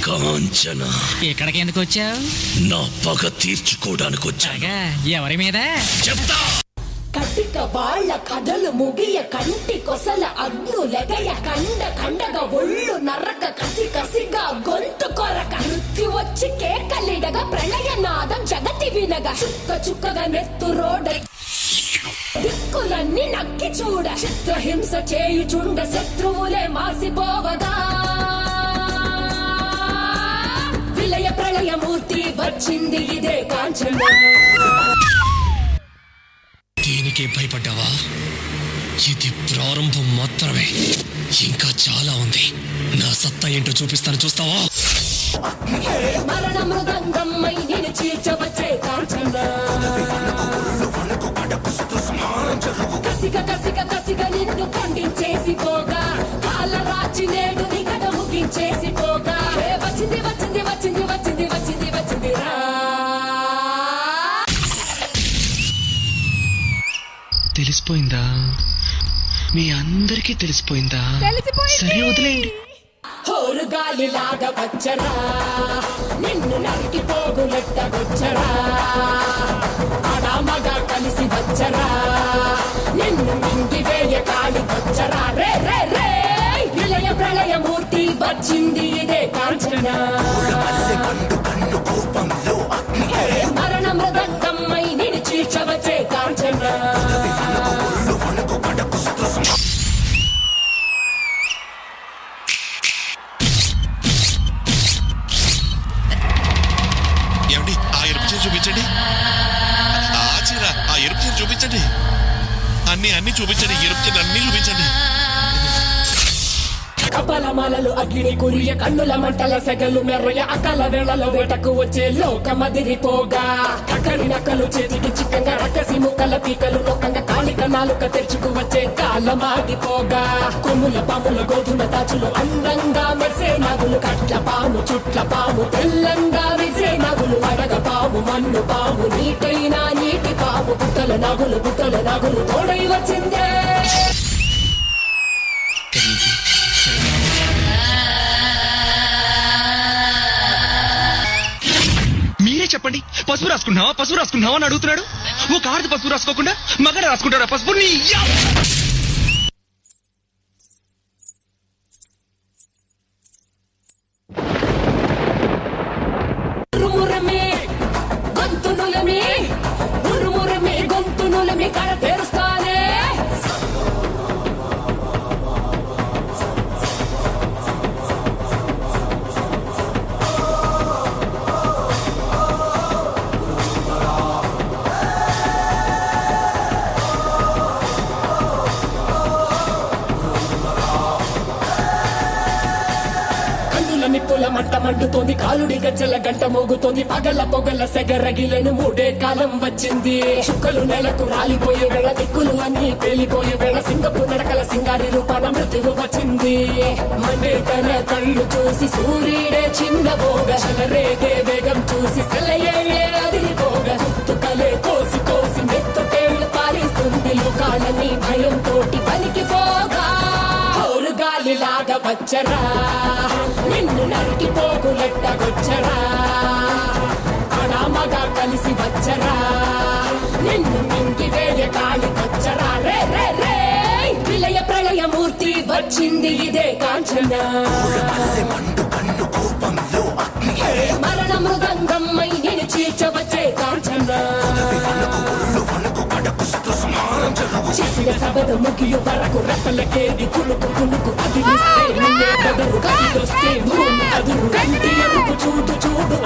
కాంచన, ఇక్కడికి ఎందుకు వచ్చావు? నా పగ తీర్చుకోవడానికి వచ్చాగా. ఎవరి మీద చెప్తా. కటిక వాళ్ళ కథలు ముగియ, కంటి కొసల అగ్ను లెగయ, కండ కండగా ఒళ్ళు నరక, కసి కసిగా గొంతు కొరక, మృత్యు వచ్చి కేకలిడగా, ప్రళయ నాదం జగతి వినగా, చుక్క చుక్కగా నెత్తు రోడ, దిక్కులన్నీ నక్కి చూడ, చిత్రహింస చేయుచుండ, శత్రువులే మాసిపోవగా, విలయ ప్రళయమూర్తి వచ్చింది ఇదే కాంచన. దీనికి భయపడ్డావా? ఇది ప్రారంభం మాత్రమే, ఇంకా చాలా ఉంది. నా సత్తా ఏంటో చూపిస్తాను, చూస్తావా? మరణ మృదంగమ్మై నేను చీల్చవచ్చే కాంచన. కసిగ కసిగ కసిగ నిన్ను ఖండించేసి పోగా, కాళ్ళ రాచి నేడు నీ కథ ముగించేసి పోగా, వచ్చింది వచ్చింది వచ్చింది వచ్చింది వచ్చింది వచ్చింది రా. తెలిసిపోయిందా? మీ అందరికీ తెలిసిపోయిందా? సరే వదిలేయండి. హోరు గాలిలాగా వచ్చరా, నిన్ను నరికి పోగులెట్ట వచ్చరా, ఆడామగా కలిసి వచ్చరా, నిన్ను మింగి వేయ కాలి వచ్చరా, రే రే రే విలయ ప్రళయమూర్తి వచ్చింది ఇదే కాంచన. మరణ మృదంగమ్మై నేను చీల్చవచ్చే కాంచన. ఏమండి, ఆ ఎరుపు చీర చూపించండి. ఆ చీర, ఆ ఎరుపు చీర చూపించండి. అన్ని చూపించండి, ఎరుపు చీర అన్ని చూపించండి. కపలమాలలు అగ్ని కురియ, కన్నుల మంటల సెగలు మెర్రయ, అకల వేళలో వేటకు వచ్చే లోకమదిరిపోగా, కకరి నకలు చేతికి చిక్కంగా, రకసి ముక్కల పీకలు నొక్కంగా, కాళిక నాలుక తెరుచుకు వచ్చే కాలమాగిపోగా, కొమ్ముల పాముల గోధుమ దాచులు అందంగా మెరిసే నగులు, కట్ల పాము చుట్ల పాము తెల్లంగా విసే నగులు, అడగ పాము మన్ను పాము నీటైనా నీటి పాము, బుట్టల నగులు తోడై వచ్చిందే. మీరే చెప్పండి, పసుపు రాసుకున్నావా అని అడుగుతున్నాడు. ఒక ఆడది పసుపు రాసుకోకుండా మగడ రాసుకుంటారా పసుపు? గొంతునులమి కడ తెరుస్తానే. నిప్పుల మంట మండుతోంది, కాలుడి గజ్జల గంట మోగుతోంది, పగల పొగల సెగరగిలను మూడే కాలం వచ్చింది. చుక్కలు నెలకు రాలిపోయే వేళ, దిక్కులు అన్ని పేలిపోయే వేళ, సింగపు నడకల సింగారి రూపాన మృత్యువు వచ్చింది. మండే తన కళ్ళు చూసి సూర్యుడే చిన్నబోగ, చెలరేగే వేగం చూసి సెలయేళ్ళే అదిరిపోగా, తుకలే కోసి కోసి మెత్తుకేళ్లు పారిస్తుంది, లోకాలని భయం తోటి పలికిపోగా, గాలిలాగా వచ్చరా, నిన్ను నరికి పోగులెట్టగొచ్చరా, ఆడామగా కలిసి వచ్చరా, నిన్ను మింగి వేయ కాలికొచ్చరా, రే రే రే విలయ ప్రళయమూర్తి వచ్చింది ఇదే కాంచన. మరణ మృదంగమ్మై నేను చీల్చవచ్చే కాంచన. చేసిన సబద ముగియు వరకు రెప్పలకేది కులుకు కులుకు అదిలిస్తే నిన్నే బెదరు, కదిలొస్తే భూమి అదురు, కంటి ఎరుపు చూడు చూడు.